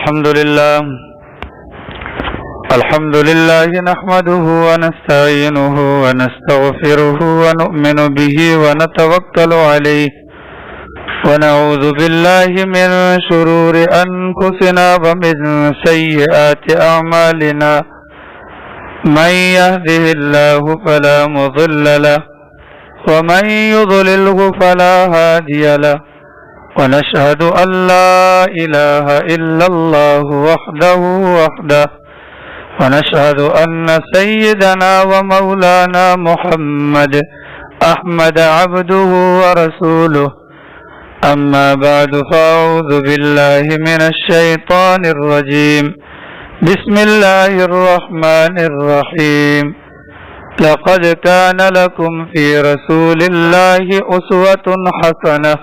الحمد لله نحمده ونستعينه ونستغفره ونؤمن به ونتوكل عليه ونعوذ بالله من شرور أنفسنا ومن سيئات أعمالنا من يهده الله فلا مضل له ومن يضلله فلا هادي له ونشهد أن لا إله إلا الله وحده ونشهد أن سيدنا ومولانا محمد أحمد عبده ورسوله أما بعد فأعوذ بالله من الشيطان الرجيم بسم الله الرحمن الرحيم لقد كان لكم في رسول الله أسوة حسنة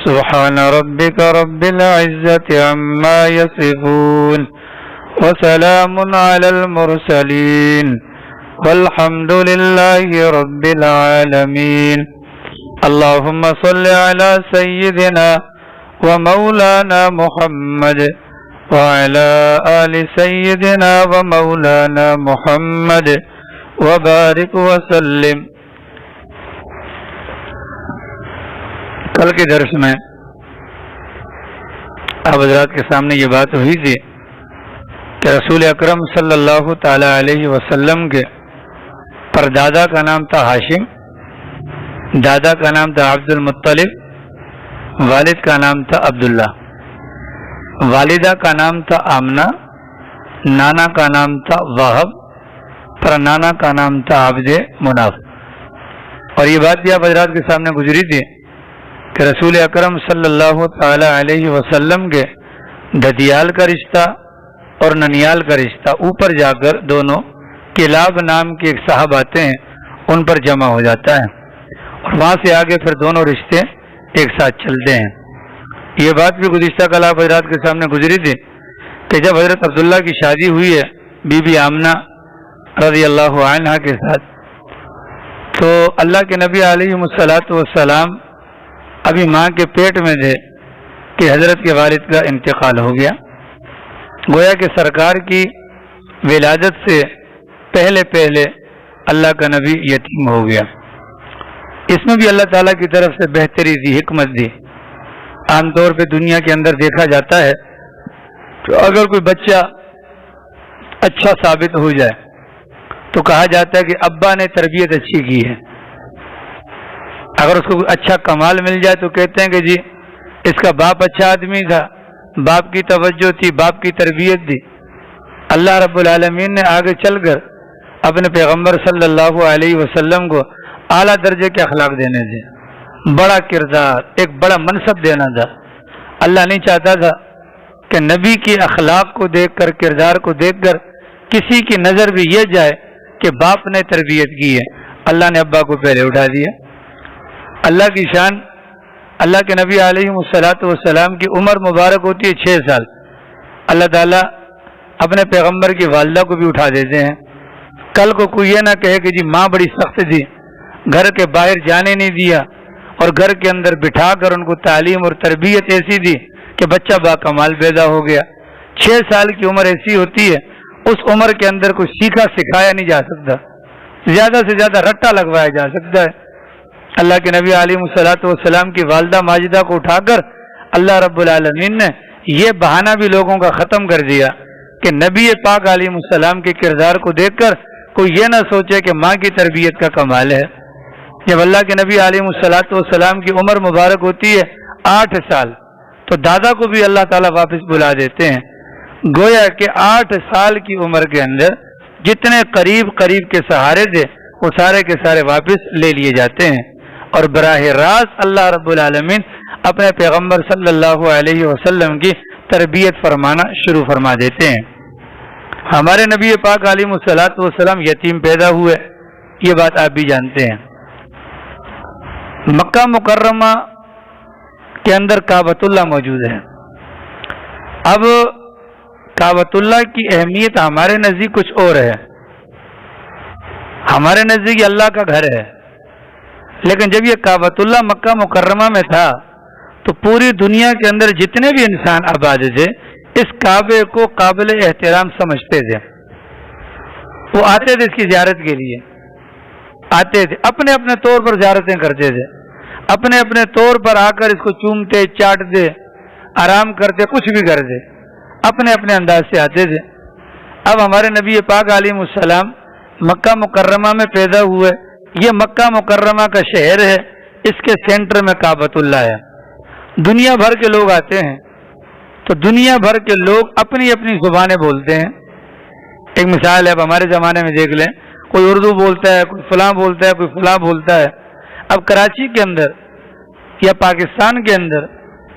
سبحان ربك رب العزة عما يصفون وسلام على المرسلين والحمد لله رب العالمين اللهم صل على سيدنا ومولانا محمد وعلى آل سيدنا ومولانا محمد وبارك وسلم. کل کے درس میں آپ حضرات کے سامنے یہ بات ہوئی تھی کہ رسول اکرم صلی اللہ تعالی علیہ وسلم کے پردادا کا نام تھا ہاشم، دادا کا نام تھا عبد المطلب، والد کا نام تھا عبداللہ، والدہ کا نام تھا آمنہ، نانا کا نام تھا وہب، پرنانا کا نام تھا عبد مناف. اور یہ بات بھی آپ حضرات کے سامنے گزری تھی کہ رسول اکرم صلی اللہ تعالی علیہ وسلم کے ددیال کا رشتہ اور ننیال کا رشتہ اوپر جا کر دونوں کلاب نام کے ایک صاحب آتے ہیں، ان پر جمع ہو جاتا ہے اور وہاں سے آگے پھر دونوں رشتے ایک ساتھ چلتے ہیں. یہ بات بھی گزشتہ کل آپ حضرات کے سامنے گزری تھی کہ جب حضرت عبداللہ کی شادی ہوئی ہے بی بی آمنہ رضی اللہ عنہا کے ساتھ، تو اللہ کے نبی علیہ الصلوۃ والسلام ابھی ماں کے پیٹ میں تھے کہ حضرت کے والد کا انتقال ہو گیا. گویا کہ سرکار کی ولادت سے پہلے اللہ کا نبی یتیم ہو گیا. اس میں بھی اللہ تعالیٰ کی طرف سے بہتری دی، حکمت دی. عام طور پہ دنیا کے اندر دیکھا جاتا ہے تو اگر کوئی بچہ اچھا ثابت ہو جائے تو کہا جاتا ہے کہ ابا نے تربیت اچھی کی ہے. اگر اس کو کوئی اچھا کمال مل جائے تو کہتے ہیں کہ جی اس کا باپ اچھا آدمی تھا، باپ کی توجہ تھی، باپ کی تربیت دی. اللہ رب العالمین نے آگے چل کر اپنے پیغمبر صلی اللہ علیہ وسلم کو اعلیٰ درجے کے اخلاق دینے تھے، بڑا کردار، ایک بڑا منصب دینا تھا. اللہ نہیں چاہتا تھا کہ نبی کے اخلاق کو دیکھ کر، کردار کو دیکھ کر کسی کی نظر بھی یہ جائے کہ باپ نے تربیت کی ہے. اللہ نے ابا کو پہلے اٹھا دیا. اللہ کی شان، اللہ کے نبی علیہ الصلوۃ والسلام کی عمر مبارک ہوتی ہے 6 سال. اللہ تعالیٰ اپنے پیغمبر کی والدہ کو بھی اٹھا دیتے ہیں. کل کو کوئی یہ نہ کہے کہ جی ماں بڑی سخت تھی، گھر کے باہر جانے نہیں دیا اور گھر کے اندر بٹھا کر ان کو تعلیم اور تربیت ایسی دی کہ بچہ با کمال پیدا ہو گیا. 6 سال کی عمر ایسی ہوتی ہے، اس عمر کے اندر کچھ سیکھا سکھایا نہیں جا سکتا، زیادہ سے زیادہ رٹا لگوایا جا سکتا ہے. اللہ کے نبی علیہ الصلوۃ والسلام کی والدہ ماجدہ کو اٹھا کر اللہ رب العالمین نے یہ بہانہ بھی لوگوں کا ختم کر دیا کہ نبی پاک علیہ السلام کے کردار کو دیکھ کر کوئی یہ نہ سوچے کہ ماں کی تربیت کا کمال ہے. جب اللہ کے نبی علیہ الصلوۃ والسلام کی عمر مبارک ہوتی ہے 8 سال تو دادا کو بھی اللہ تعالیٰ واپس بلا دیتے ہیں. گویا کہ 8 سال کی عمر کے اندر جتنے قریب کے سہارے تھے وہ سارے کے سارے واپس لے لیے جاتے ہیں اور براہ راست اللہ رب العالمین اپنے پیغمبر صلی اللہ علیہ وسلم کی تربیت فرمانا شروع فرما دیتے ہیں. ہمارے نبی پاک علیہ الصلوۃ والسلام یتیم پیدا ہوئے، یہ بات آپ بھی جانتے ہیں. مکہ مکرمہ کے اندر کعبۃ اللہ موجود ہے. اب کعبۃ اللہ کی اہمیت ہمارے نزدیک کچھ اور ہے. ہمارے نزدیک اللہ کا گھر ہے، لیکن جب یہ کعبۃ اللہ مکہ مکرمہ میں تھا تو پوری دنیا کے اندر جتنے بھی انسان آباد تھے اس کعبے کو قابل احترام سمجھتے تھے. وہ آتے تھے اس کی زیارت کے لیے، آتے تھے اپنے اپنے طور پر زیارتیں کرتے تھے، اپنے اپنے طور پر آ کر اس کو چومتے، چاٹتے، آرام کرتے، کچھ بھی کرتے، اپنے اپنے انداز سے آتے تھے. اب ہمارے نبی پاک علیہ السلام مکہ مکرمہ میں پیدا ہوئے. یہ مکہ مکرمہ کا شہر ہے، اس کے سینٹر میں کعبۃ اللہ ہے. دنیا بھر کے لوگ آتے ہیں تو دنیا بھر کے لوگ اپنی اپنی زبانیں بولتے ہیں. ایک مثال ہے، اب ہمارے زمانے میں دیکھ لیں، کوئی اردو بولتا ہے، کوئی فلاں بولتا ہے، کوئی فلاں بولتا ہے. اب کراچی کے اندر یا پاکستان کے اندر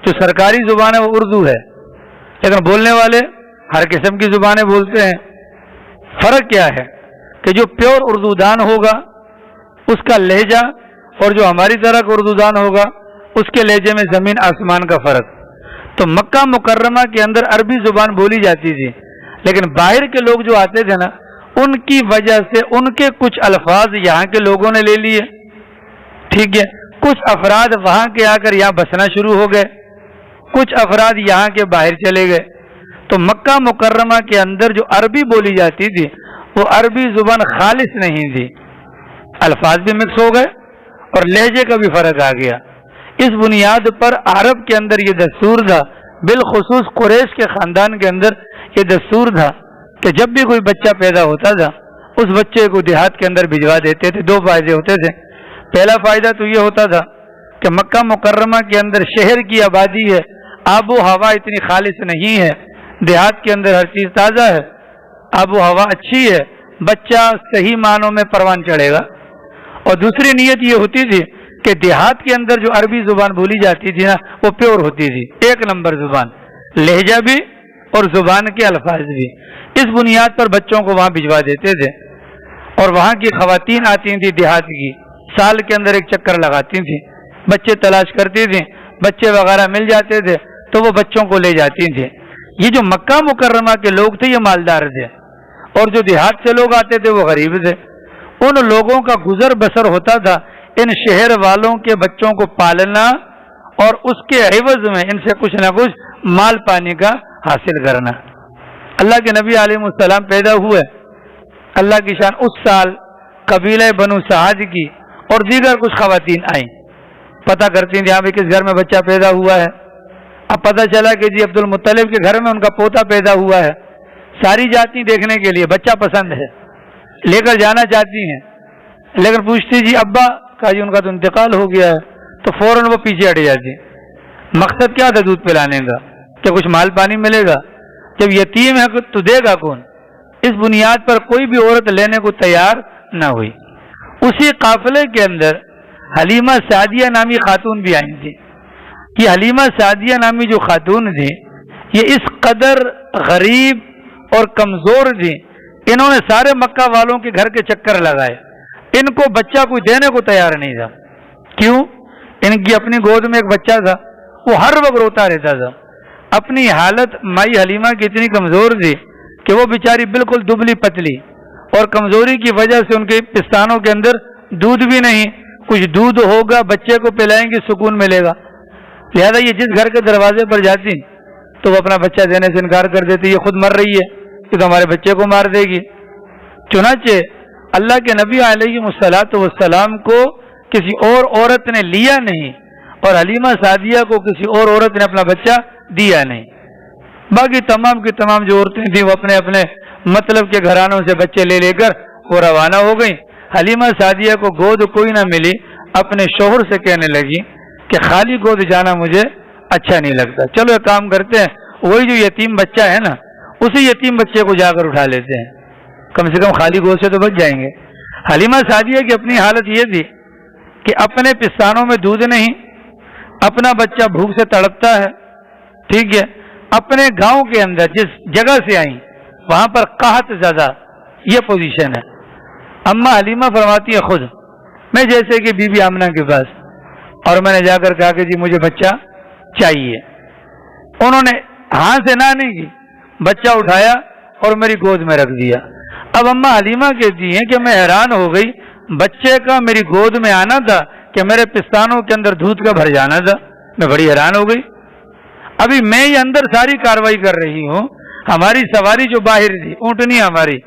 جو سرکاری زبان ہے وہ اردو ہے، لیکن بولنے والے ہر قسم کی زبانیں بولتے ہیں. فرق کیا ہے کہ جو پیور اردو دان ہوگا اس کا لہجہ اور جو ہماری طرح کا اردو دان ہوگا اس کے لہجے میں زمین آسمان کا فرق. تو مکہ مکرمہ کے اندر عربی زبان بولی جاتی تھی، لیکن باہر کے لوگ جو آتے تھے نا، ان کی وجہ سے ان کے کچھ الفاظ یہاں کے لوگوں نے لے لیے. ٹھیک ہے، کچھ افراد وہاں کے آ کر یہاں بسنا شروع ہو گئے، کچھ افراد یہاں کے باہر چلے گئے. تو مکہ مکرمہ کے اندر جو عربی بولی جاتی تھی وہ عربی زبان خالص نہیں تھی، الفاظ بھی مکس ہو گئے اور لہجے کا بھی فرق آ گیا. اس بنیاد پر عرب کے اندر یہ دستور تھا، بالخصوص قریش کے خاندان کے اندر یہ دستور تھا کہ جب بھی کوئی بچہ پیدا ہوتا تھا اس بچے کو دیہات کے اندر بھجوا دیتے تھے. دو فائدے ہوتے تھے. پہلا فائدہ تو یہ ہوتا تھا کہ مکہ مکرمہ کے اندر شہر کی آبادی ہے، آب و ہوا اتنی خالص نہیں ہے، دیہات کے اندر ہر چیز تازہ ہے، آب و ہوا اچھی ہے، بچہ صحیح معنوں میں پروان چڑھے گا. اور دوسری نیت یہ ہوتی تھی کہ دیہات کے اندر جو عربی زبان بولی جاتی تھی نا وہ پیور ہوتی تھی، ایک نمبر زبان، لہجہ بھی اور زبان کے الفاظ بھی. اس بنیاد پر بچوں کو وہاں بھجوا دیتے تھے. اور وہاں کی خواتین آتی تھیں دیہات کی، سال کے اندر ایک چکر لگاتی تھیں، بچے تلاش کرتی تھیں، بچے وغیرہ مل جاتے تھے تو وہ بچوں کو لے جاتی تھیں. یہ جو مکہ مکرمہ کے لوگ تھے یہ مالدار تھے، اور جو دیہات سے لوگ آتے تھے وہ غریب تھے. ان لوگوں کا گزر بسر ہوتا تھا ان شہر والوں کے بچوں کو پالنا اور اس کے عوض میں ان سے کچھ نہ کچھ مال پانی کا حاصل کرنا. اللہ کے نبی علیہ السلام پیدا ہوئے، اللہ کی شان اس سال قبیلہ بنو سعد کی اور دیگر کچھ خواتین آئیں، پتہ کرتی تھیں یہاں پہ کس گھر میں بچہ پیدا ہوا ہے. اب پتہ چلا کہ جی عبد المطلب کے گھر میں ان کا پوتا پیدا ہوا ہے. ساری جاتی دیکھنے کے لیے، بچہ پسند ہے، لے کر جانا چاہتی ہیں، لیکن پوچھتی جی ابا کا جی ان کا تو انتقال ہو گیا ہے، تو فوراً وہ پیچھے ہٹ جاتی. مقصد کیا تھا دودھ پلانے کا؟ کہ کچھ مال پانی ملے گا. جب یتیم ہے تو دے گا کون؟ اس بنیاد پر کوئی بھی عورت لینے کو تیار نہ ہوئی. اسی قافلے کے اندر حلیمہ سعدیہ نامی خاتون بھی آئی تھی. یہ حلیمہ سعدیہ نامی جو خاتون تھی یہ اس قدر غریب اور کمزور تھی، انہوں نے سارے مکہ والوں کے گھر کے چکر لگائے، ان کو بچہ کوئی دینے کو تیار نہیں تھا. کیوں؟ ان کی اپنی گود میں ایک بچہ تھا، وہ ہر وقت روتا رہتا تھا. اپنی حالت مائی حلیمہ کی اتنی کمزور تھی کہ وہ بیچاری بالکل دبلی پتلی، اور کمزوری کی وجہ سے ان کے پستانوں کے اندر دودھ بھی نہیں. کچھ دودھ ہوگا بچے کو پلائیں گے سکون ملے گا. لہذا یہ جس گھر کے دروازے پر جاتی تو وہ اپنا بچہ دینے سے انکار کر دیتی، یہ خود مر رہی ہے، یہ تو ہمارے بچے کو مار دے گی. چنانچہ اللہ کے نبی علیہ السلام کو کسی اور عورت نے لیا نہیں، اور حلیمہ سعدیہ کو کسی اور عورت نے اپنا بچہ دیا نہیں. باقی تمام کی تمام جو عورتیں تھیں وہ اپنے اپنے مطلب کے گھرانوں سے بچے لے لے کر وہ روانہ ہو گئیں. حلیمہ سعدیہ کو گود کوئی نہ ملی، اپنے شوہر سے کہنے لگی کہ خالی گود جانا مجھے اچھا نہیں لگتا، چلو ایک کام کرتے ہیں، وہی جو یتیم بچہ ہے نا اسی یتیم بچے کو جا کر اٹھا لیتے ہیں، کم سے کم خالی گود سے تو بچ جائیں گے. حلیمہ سعدیہ کی اپنی حالت یہ تھی کہ اپنے پستانوں میں دودھ نہیں، اپنا بچہ بھوک سے تڑپتا ہے. ٹھیک ہے، اپنے گاؤں کے اندر جس جگہ سے آئیں وہاں پر قحط زیادہ یہ پوزیشن ہے. اما حلیمہ فرماتی ہے خود میں جیسے کہ بی بی آمنہ کے پاس، اور میں نے جا کر کہا کہ جی مجھے بچہ چاہیے. انہوں نے ہاں سے نہ نہیں کی، بچہ اٹھایا اور میری گود میں رکھ دیا. اب اما حلیمہ کہتی ہیں کہ میں حیران ہو گئی، بچے کا میری گود میں آنا تھا کہ میرے پستانوں کے اندر دودھ کا بھر جانا تھا. میں بڑی حیران ہو گئی. ابھی میں یہ اندر ساری کاروائی کر رہی ہوں، ہماری سواری جو باہر تھی، اونٹنی ہماری،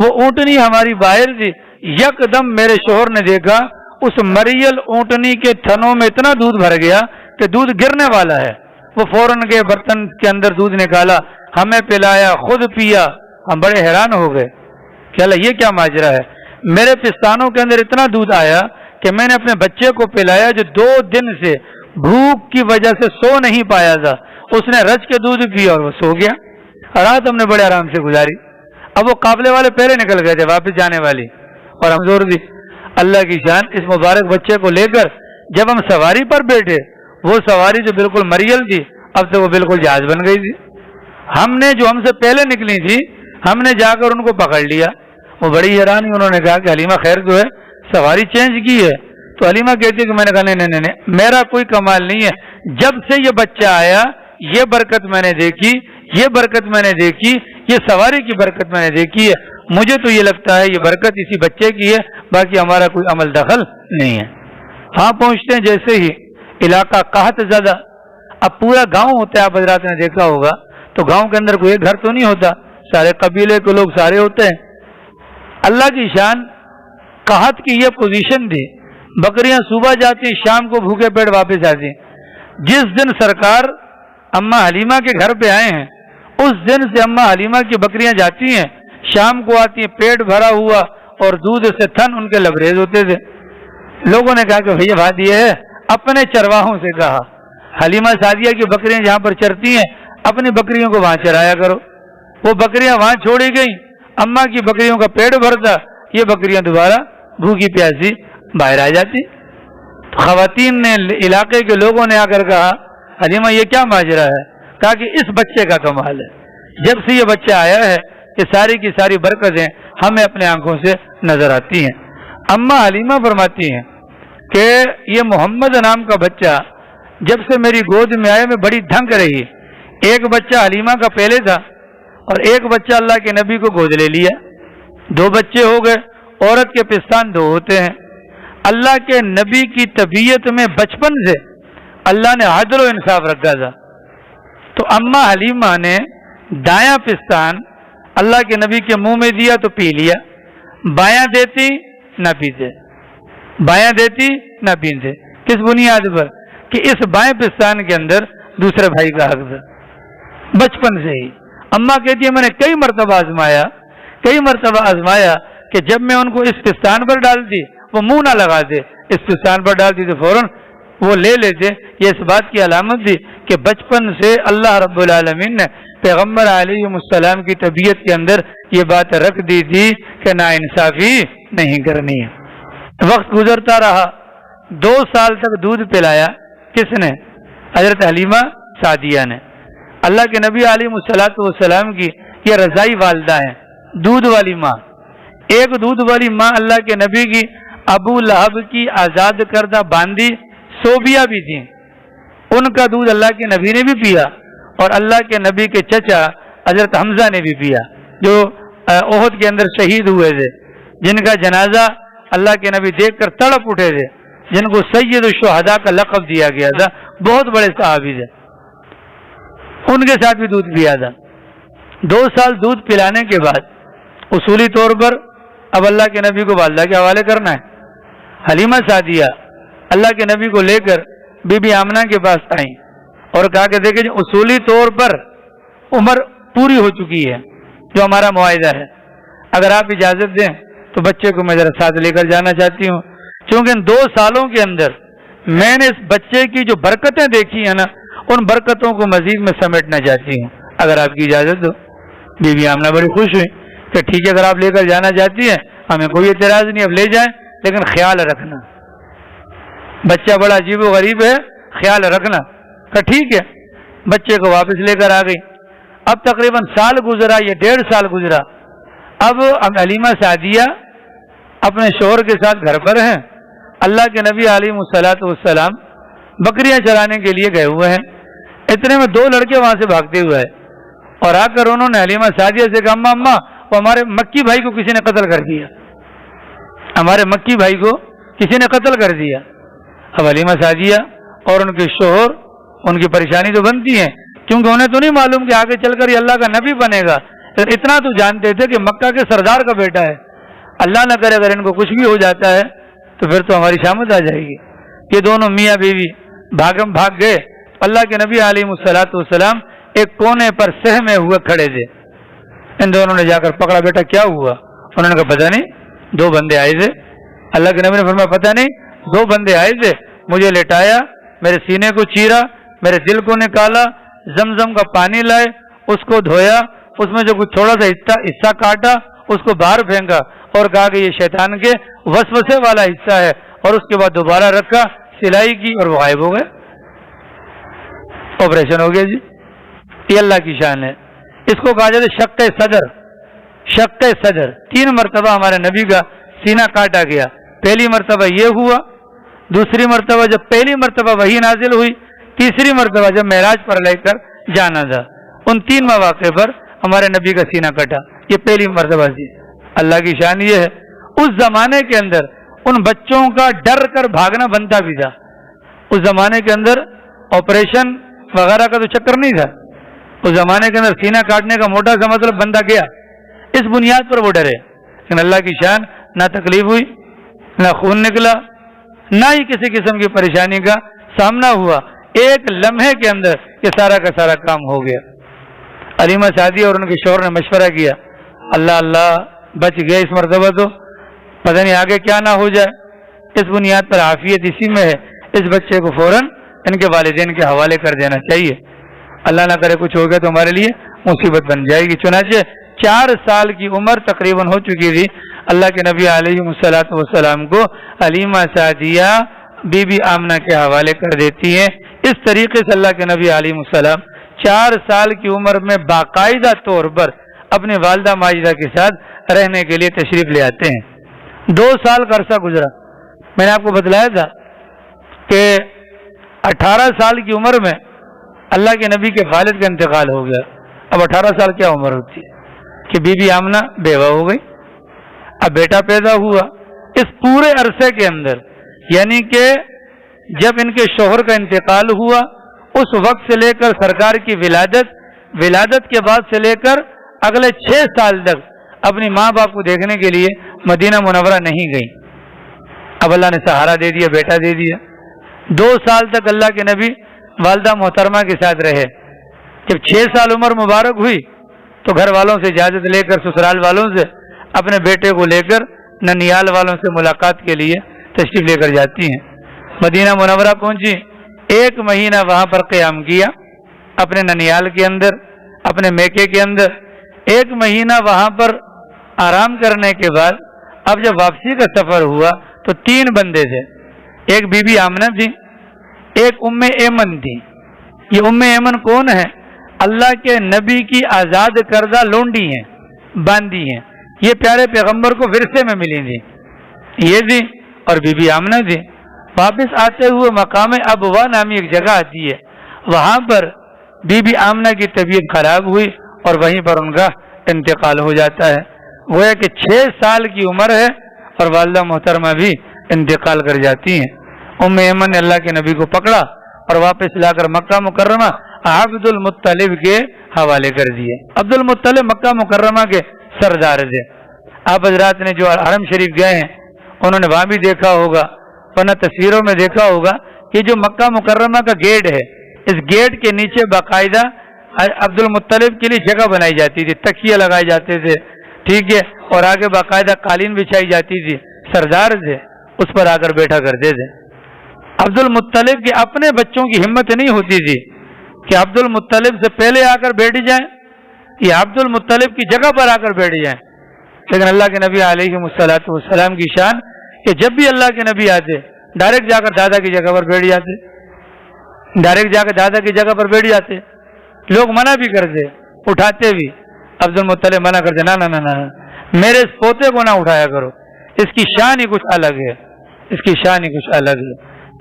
وہ اونٹنی ہماری باہر تھی، یکدم میرے شوہر نے دیکھا اس مریل اونٹنی کے تھنوں میں اتنا دودھ بھر گیا کہ دودھ گرنے والا ہے۔ وہ فوراً کے برتن کے اندر دودھ نکالا، ہمیں پلایا، خود پیا۔ ہم بڑے حیران ہو گئے کہ اللہ یہ کیا ماجرا ہے۔ میرے پستانوں کے اندر اتنا دودھ آیا کہ میں نے اپنے بچے کو پلایا جو 2 دن سے بھوک کی وجہ سے سو نہیں پایا تھا، اس نے رچ کے دودھ پیا اور وہ سو گیا۔ رات ہم نے بڑے آرام سے گزاری۔ اب وہ قافلے والے پہلے نکل گئے تھے، واپس جانے والی، اور ہم زور دی اللہ کی شان اس مبارک بچے کو لے کر جب ہم سواری پر بیٹھے، وہ سواری جو بالکل مریل تھی اب تو وہ بالکل جہاز بن گئی تھی۔ ہم نے جو ہم سے پہلے نکلی تھی ہم نے جا کر ان کو پکڑ لیا۔ وہ بڑی حیران، انہوں نے کہا کہ حلیمہ خیر جو ہے سواری چینج کی ہے؟ تو حلیمہ کہتی ہے کہ میں نے کہا نہیں، میرا کوئی کمال نہیں ہے، جب سے یہ بچہ آیا یہ برکت میں نے دیکھی، یہ برکت میں نے دیکھی، یہ سواری کی برکت میں نے دیکھی ہے۔ مجھے تو یہ لگتا ہے یہ برکت اسی بچے کی ہے، باقی ہمارا کوئی عمل دخل نہیں ہے۔ ہاں پہنچتے ہیں جیسے ہی علاقہ قحط زدہ، اب پورا گاؤں ہوتا ہے، آپ حضرات نے دیکھا ہوگا، تو گاؤں کے اندر کوئی ایک گھر تو نہیں ہوتا، سارے قبیلے کے لوگ سارے ہوتے ہیں۔ اللہ کی شان قحط کی یہ پوزیشن تھی، بکریاں صبح جاتی شام کو بھوکے پیٹ واپس آتی۔ جس دن سرکار اماں حلیمہ کے گھر پہ آئے ہیں اس دن سے اماں حلیمہ کی بکریاں جاتی ہیں، شام کو آتی ہیں پیٹ بھرا ہوا اور دودھ سے تھن ان کے لبریز ہوتے تھے۔ لوگوں نے کہا کہ بھیا بات یہ ہے، اپنے چرواہوں سے کہا حلیمہ سعدیہ کی بکریاں جہاں پر چرتی ہیں اپنی بکریوں کو وہاں چرایا کرو۔ وہ بکریاں وہاں چھوڑی گئیں، اماں کی بکریوں کا پیٹ بھرتا، یہ بکریاں دوبارہ بھوکی پیاسی باہر آ جاتی۔ خواتین نے، علاقے کے لوگوں نے آ کر کہا حلیمہ یہ کیا ماجرا ہے؟ کہا کہ اس بچے کا کمال ہے، جب سے یہ بچہ آیا ہے یہ ساری کی ساری برکتیں ہمیں اپنے آنکھوں سے نظر آتی ہیں۔ اماں حلیمہ فرماتی ہیں کہ یہ محمد نام کا بچہ جب سے میری گود میں آیا میں بڑی دھنک رہی۔ ایک بچہ حلیمہ کا پہلے تھا اور ایک بچہ اللہ کے نبی کو گود لے لیا، 2 بچے ہو گئے۔ عورت کے پستان 2 ہوتے ہیں۔ اللہ کے نبی کی طبیعت میں بچپن سے اللہ نے عدل و انصاف رکھا تھا، تو اماں حلیمہ نے دایاں پستان اللہ کے نبی کے منہ میں دیا تو پی لیا، بایاں دیتی نہ پیتے، بایاں دیتی نہ پیتے۔ کس بنیاد پر؟ کہ اس بائیں پستان کے اندر دوسرے بھائی کا حق تھا بچپن سے ہی۔ اماں کہتی ہے میں نے کئی مرتبہ آزمایا کہ جب میں ان کو اس پستان پر ڈالتی وہ منہ نہ لگاتے، اس پستان پر ڈالتی تو فوراً وہ لے لیتے۔ یہ اس بات کی علامت تھی کہ بچپن سے اللہ رب العالمین نے پیغمبر علیہ السلام کی طبیعت کے اندر یہ بات رکھ دی تھی کہ ناانصافی نہیں کرنی ہے۔ وقت گزرتا رہا، 2 سال تک دودھ پلایا کس نے؟ حضرت حلیمہ سعدیہ نے۔ اللہ کے نبی علیہ السلام کی یہ رضائی والدہ ہیں، دودھ والی ماں۔ ایک دودھ والی ماں اللہ کے نبی کی ابو لہب کی آزاد کردہ باندی صوبیہ بھی تھی، ان کا دودھ اللہ کے نبی نے بھی پیا، اور اللہ کے نبی کے چچا حضرت حمزہ نے بھی پیا جو احد کے اندر شہید ہوئے تھے، جن کا جنازہ اللہ کے نبی دیکھ کر تڑپ اٹھے تھے، جن کو سید الشہداء کا لقب دیا گیا تھا، بہت بڑے صحابی تھے، ان کے ساتھ بھی دودھ پیا تھا۔ 2 سال دودھ پلانے کے بعد اصولی طور پر اب اللہ کے نبی کو والدہ کے حوالے کرنا ہے۔ حلیمہ سعدیہ اللہ کے نبی کو لے کر بی بی آمنہ کے پاس آئیں اور کہا کہ دیکھیں اصولی طور پر عمر پوری ہو چکی ہے جو ہمارا معاہدہ ہے، اگر آپ اجازت دیں تو بچے کو میں ذرا ساتھ لے کر جانا چاہتی ہوں، چونکہ ان 2 سالوں کے اندر میں نے اس بچے کی جو برکتیں دیکھی ہیں نا ان برکتوں کو مزید میں سمیٹنا چاہتی ہوں، اگر آپ کی اجازت دو۔ بی بی آمنہ بڑی خوش ہوئی کہ ٹھیک ہے اگر آپ لے کر جانا چاہتی ہیں ہمیں کوئی اعتراض نہیں، اب لے جائیں، لیکن خیال رکھنا بچہ بڑا عجیب و غریب ہے، خیال رکھنا۔ کہ ٹھیک ہے، بچے کو واپس لے کر آ گئی۔ اب تقریباً سال گزرا یا 1.5 سال گزرا، اب حلیمہ سعدیہ اپنے شوہر کے ساتھ گھر پر ہیں، اللہ کے نبی علیہ السلام بکریاں چرانے کے لیے گئے ہوئے ہیں، اتنے میں 2 لڑکے وہاں سے بھاگتے ہوئے آئے اور آ کر انہوں نے حلیمہ سعدیہ سے کہا اماں وہ ہمارے مکی بھائی کو کسی نے قتل کر دیا، ہمارے مکی بھائی کو کسی نے قتل کر دیا۔ اب حلیمہ سعدیہ اور ان کے شوہر، ان کی پریشانی تو بنتی ہے کیونکہ انہیں تو نہیں معلوم کہ آگے چل کر یہ اللہ کا نبی بنے گا، اتنا تو جانتے تھے کہ مکہ کے سردار کا بیٹا ہے، اللہ نہ کرے اگر ان کو کچھ بھی ہو جاتا ہے تو پھر تو ہماری شامت آ جائے گی۔ یہ دونوں میاں بیوی بھاگ گئے۔ اللہ کے نبی علیہ الصلوۃ والسلام ایک کونے پر سہمے ہوئے کھڑے تھے۔ ان دونوں نے جا کر پکڑا، بیٹا کیا ہوا؟ انہوں نے کہا پتہ نہیں، 2 بندے آئے تھے۔ اللہ کے نبی نے فرمایا پتہ نہیں، 2 بندے آئے تھے، مجھے لٹایا، میرے سینے کو چیرا، میرے دل کو نکالا، زمزم کا پانی لائے، اس کو دھویا، اس میں جو کچھ تھوڑا سا حصہ کاٹا، اس کو باہر پھینکا اور کہا کہ یہ شیطان کے وسوسے والا حصہ ہے، اور اس کے بعد دوبارہ رکھا، سلائی کی اور وہ غائب ہو گئے، آپریشن ہو گیا جی۔ یہ اللہ کی شان ہے۔ اس کو کہا جاتا ہے شق صدر۔ شق صدر 3 مرتبہ ہمارے نبی کا سینہ کاٹا گیا۔ پہلی مرتبہ یہ ہوا، دوسری مرتبہ جب پہلی مرتبہ وحی نازل ہوئی، تیسری مرتبہ جب معراج پر لے کر جانا تھا، ان 3 مواقع پر ہمارے نبی کا سینہ کٹا۔ یہ پہلی مرتبہ تھی۔ اللہ کی شان یہ ہے، اس زمانے کے اندر ان بچوں کا ڈر کر بھاگنا بنتا بھی تھا۔ اس زمانے کے اندر آپریشن وغیرہ کا تو چکر نہیں تھا، اس زمانے کے اندر سینہ کاٹنے کا موٹا سا مطلب بندہ گیا، اس بنیاد پر وہ ڈرے۔ لیکن اللہ کی شان، نہ تکلیف ہوئی، نہ خون نکلا، نہ ہی کسی قسم کی پریشانی کا سامنا ہوا۔ ایک لمحے کے اندر یہ سارا کا سارا کام ہو گیا۔ علیمہ سعدیہ اور ان کے شوہر نے مشورہ کیا، اللہ اللہ بچ گئے اس مرتبہ، تو پتہ نہیں آگے کیا نہ ہو جائے۔ اس بنیاد پر عافیت اسی میں ہے، اس بچے کو فوراً ان کے والدین کے حوالے کر دینا چاہیے، اللہ نہ کرے کچھ ہو گیا تو ہمارے لیے مصیبت بن جائے گی۔ چنانچہ 4 سال کی عمر تقریباً ہو چکی تھی، اللہ کے نبی علیہ الصلوۃ والسلام کو علیمہ سعدیہ بی بی آمنہ کے حوالے کر دیتی ہیں۔ اس طریقے سے اللہ کے نبی علیہ السلام 4 سال کی عمر میں باقاعدہ طور پر اپنی والدہ ماجدہ کے ساتھ رہنے کے لیے تشریف لے آتے ہیں۔ 2 سال کا عرصہ گزرا۔ میں نے آپ کو بتلایا تھا کہ 18 سال کی عمر میں اللہ کے نبی کے والد کا انتقال ہو گیا۔ اب 18 سال کیا عمر ہوتی ہے کہ بی بی آمنہ بیوہ ہو گئی، اب بیٹا پیدا ہوا۔ اس پورے عرصے کے اندر، یعنی کہ جب ان کے شوہر کا انتقال ہوا، اس وقت سے لے کر سرکار کی ولادت کے بعد سے لے کر اگلے 6 سال تک اپنی ماں باپ کو دیکھنے کے لیے مدینہ منورہ نہیں گئی۔ اب اللہ نے سہارا دے دیا، بیٹا دے دیا۔ 2 سال تک اللہ کے نبی والدہ محترمہ کے ساتھ رہے۔ جب 6 سال عمر مبارک ہوئی تو گھر والوں سے اجازت لے کر، سسرال والوں سے اپنے بیٹے کو لے کر ننیال والوں سے ملاقات کے لیے تشریف لے کر جاتی ہیں۔ مدینہ منورہ پہنچی، 1 مہینہ وہاں پر قیام کیا، اپنے ننیال کے اندر، اپنے میکے کے اندر 1 مہینہ وہاں پر آرام کرنے کے بعد اب جب واپسی کا سفر ہوا تو 3 بندے تھے۔ ایک بی بی آمنہ تھی، ایک ام ایمن تھی۔ یہ ام ایمن کون ہے؟ اللہ کے نبی کی آزاد کردہ لونڈی ہیں، باندی ہیں۔ یہ پیارے پیغمبر کو ورثے میں ملی تھی، یہ تھی اور بی بی آمنہ تھی۔ واپس آتے ہوئے مقام ابوا نامی ایک جگہ آتی ہے، وہاں پر بی بی آمنہ کی طبیعت خراب ہوئی اور وہیں پر ان کا انتقال ہو جاتا ہے۔ وہ ہے کہ 6 سال کی عمر ہے اور والدہ محترمہ بھی انتقال کر جاتی ہیں۔ ام ایمن نے اللہ کے نبی کو پکڑا اور واپس لا کر مکہ مکرمہ عبد المطلب کے حوالے کر دیے۔ عبد المطلب مکہ مکرمہ کے سردار تھے۔ آپ حضرات نے جو حرم شریف گئے ہیں انہوں نے وہاں بھی دیکھا ہوگا، ورنہ تصویروں میں دیکھا ہوگا کہ جو مکہ مکرمہ کا گیٹ ہے، اس گیٹ کے نیچے باقاعدہ عبد المطلب کے لیے جگہ بنائی جاتی تھی، تکیے لگائے جاتے تھے، ٹھیک ہے، اور آگے باقاعدہ قالین بچھائی جاتی تھی۔ سردار تھے، اس پر آ کر بیٹھا کرتے تھے۔ عبد المطلب کے اپنے بچوں کی ہمت نہیں ہوتی تھی کہ عبد المطلب سے پہلے آ کر بیٹھ جائیں یا عبد المطلب کی جگہ پر آ کر بیٹھ جائیں، لیکن اللہ کے نبی علیہ الصلوۃ والسلام کی شان کہ جب بھی اللہ کے نبی آتے ڈائریکٹ جا کر دادا کی جگہ پر بیٹھ جاتے، ڈائریکٹ جا کر دادا کی جگہ پر بیٹھ جاتے۔ لوگ منع بھی کرتے، اٹھاتے بھی، عبد المطلب منع کرتے، نہ نہ نہ نہ میرے اس پوتے کو نہ اٹھایا کرو، اس کی شان ہی کچھ الگ ہے، اس کی شان ہی کچھ الگ ہے۔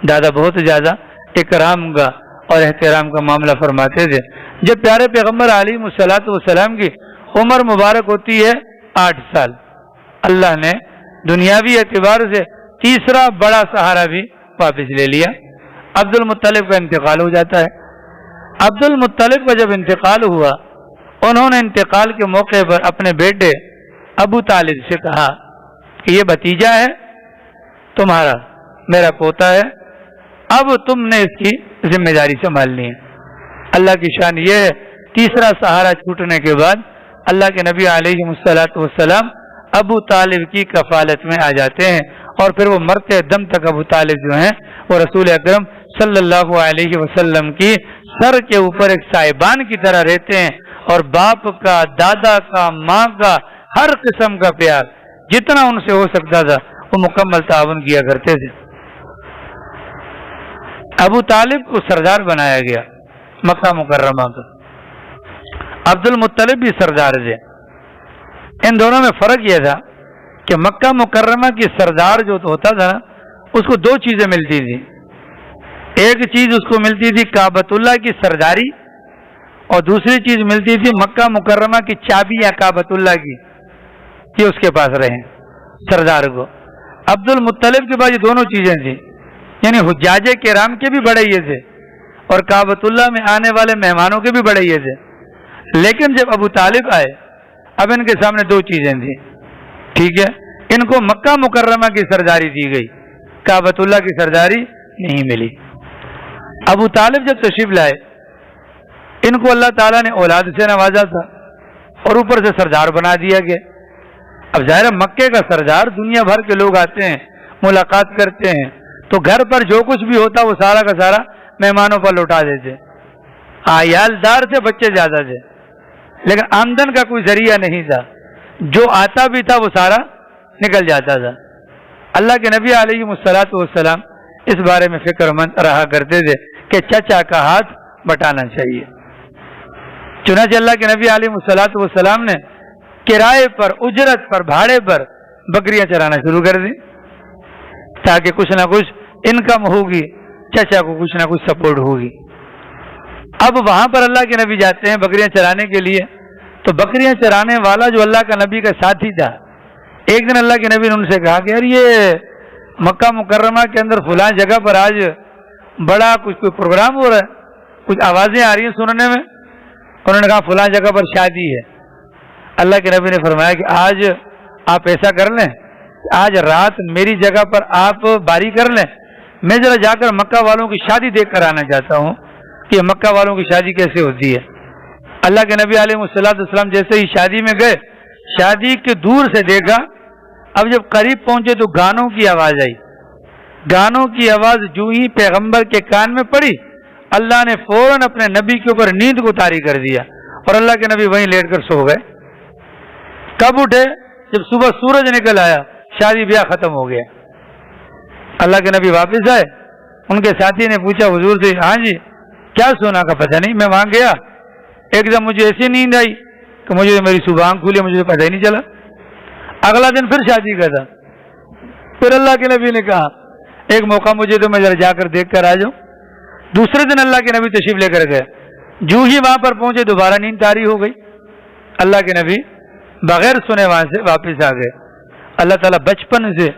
دادا بہت زیادہ اکرام کا اور احترام کا معاملہ فرماتے تھے۔ جب پیارے پیغمبر علیہ الصلوۃ والسلام کی عمر مبارک ہوتی ہے 8 سال، اللہ نے دنیاوی اعتبار سے تیسرا بڑا سہارا بھی واپس لے لیا۔ عبد المطلب کا انتقال ہو جاتا ہے۔ عبد المطلب کا جب انتقال ہوا، انہوں نے انتقال کے موقع پر اپنے بیٹے ابو طالب سے کہا کہ یہ بھتیجا ہے تمہارا، میرا پوتا ہے، اب تم نے اس کی ذمہ داری سنبھالنی ہے۔ اللہ کی شان یہ ہے، تیسرا سہارا چھوٹنے کے بعد اللہ کے نبی علیہ الصلوۃ والسلام ابو طالب کی کفالت میں آ جاتے ہیں، اور پھر وہ مرتے دم تک ابو طالب جو ہیں وہ رسول اکرم صلی اللہ علیہ وسلم کی سر کے اوپر ایک صاحبان کی طرح رہتے ہیں، اور باپ کا، دادا کا، ماں کا، ہر قسم کا پیار جتنا ان سے ہو سکتا تھا وہ مکمل تعاون کیا کرتے تھے۔ ابو طالب کو سردار بنایا گیا مکہ مکرمہ کا، عبد المطلب بھی سردار تھے۔ ان دونوں میں فرق یہ تھا کہ مکہ مکرمہ کی سردار جو ہوتا تھا نا، اس کو دو چیزیں ملتی تھی۔ ایک چیز اس کو ملتی تھی کعبۃ اللہ کی سرداری، اور دوسری چیز ملتی تھی مکہ مکرمہ کی چابی یا کعبۃ اللہ کی، یہ اس کے پاس رہے سردار کو۔ عبد المطلب کے پاس یہ دونوں چیزیں تھیں، یعنی حجاج کرام کے بھی بڑے یہ تھے اور کعبۃ اللہ میں آنے والے مہمانوں کے بھی بڑے یہ تھے۔ لیکن جب ابو طالب آئے، اب ان کے سامنے دو چیزیں تھیں، ٹھیک ہے، ان کو مکہ مکرمہ کی سرداری دی گئی، کعبۃ اللہ کی سرداری نہیں ملی۔ ابو طالب جب تشریف لائے، ان کو اللہ تعالیٰ نے اولاد سے نوازا تھا اور اوپر سے سردار بنا دیا گیا۔ اب ظاہر مکے کا سردار، دنیا بھر کے لوگ آتے ہیں، ملاقات کرتے ہیں، تو گھر پر جو کچھ بھی ہوتا وہ سارا کا سارا مہمانوں پر لوٹا دیتے۔ عیال دار تھے، بچے زیادہ تھے، لیکن آمدن کا کوئی ذریعہ نہیں تھا، جو آتا بھی تھا وہ سارا نکل جاتا تھا۔ اللہ کے نبی علیہ الصلوۃ والسلام اس بارے میں فکر مند رہا کرتے تھے کہ چچا کا ہاتھ بٹانا چاہیے۔ چنانچہ اللہ کے نبی علیہ الصلوۃ والسلام نے کرائے پر، اجرت پر، بھاڑے پر بکریاں چرانا شروع کر دی، تاکہ کچھ نہ کچھ انکم ہوگی، چچا کو کچھ نہ کچھ سپورٹ ہوگی۔ اب وہاں پر اللہ کے نبی جاتے ہیں بکریاں چرانے کے لیے، تو بکریاں چرانے والا جو اللہ کا نبی کا ساتھی تھا، ایک دن اللہ کے نبی نے ان سے کہا کہ یار یہ مکہ مکرمہ کے اندر فلاں جگہ پر آج بڑا کچھ کوئی پروگرام ہو رہا ہے، کچھ آوازیں آ رہی ہیں سننے میں۔ انہوں نے کہا فلاں جگہ پر شادی ہے۔ اللہ کے نبی نے فرمایا کہ آج آپ ایسا کر لیں، آج رات میری جگہ پر آپ باری کر لیں، میں ذرا جا کر مکہ والوں کی شادی دیکھ کر آنا چاہتا ہوں کہ مکہ والوں کی شادی کیسے ہوتی ہے۔ اللہ کے نبی علیہ الصلوۃ والسلام جیسے ہی شادی میں گئے، شادی کے دور سے دیکھا، اب جب قریب پہنچے تو گانوں کی آواز آئی۔ گانوں کی آواز جو ہی پیغمبر کے کان میں پڑی، اللہ نے فوراً اپنے نبی کے اوپر نیند کو طاری کر دیا، اور اللہ کے نبی وہیں لیٹ کر سو گئے۔ کب اٹھے؟ جب صبح سورج نکل آیا، شادی بیاہ ختم ہو گیا۔ اللہ کے نبی واپس آئے، ان کے ساتھی نے پوچھا حضور سے، ہاں جی کیا سونا کا پتہ نہیں، میں وہاں گیا ایک دم مجھے ایسی نیند آئی کہ مجھے میری صبح آنکھ کھلی، مجھے پتہ ہی نہیں چلا۔ اگلا دن پھر شادی کا تھا، پھر اللہ کے نبی نے کہا ایک موقع مجھے تو میں ذرا جا کر دیکھ کر آ جاؤں۔ دوسرے دن اللہ کے نبی تشریف لے کر گئے، جو ہی وہاں پر پہنچے دوبارہ نیند طاری ہو گئی۔ اللہ کے نبی بغیر سنے وہاں سے واپس آ گئے۔ اللہ تعالیٰ بچپن سے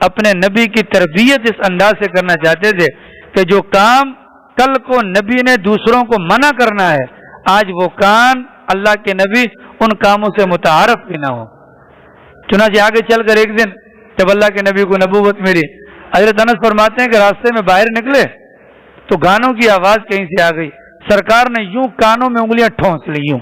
اپنے نبی کی تربیت اس انداز سے کرنا چاہتے تھے کہ جو کام کل کو نبی نے دوسروں کو منع کرنا ہے، آج وہ کام اللہ کے نبی ان کاموں سے متعارف بھی نہ ہو۔ چنانچہ آگے چل کر ایک دن جب اللہ کے نبی کو نبوت ملی، حضرت انس فرماتے ہیں کہ راستے میں باہر نکلے تو گانوں کی آواز کہیں سے آ گئی، سرکار نے یوں کانوں میں انگلیاں ٹھونس لی یوں،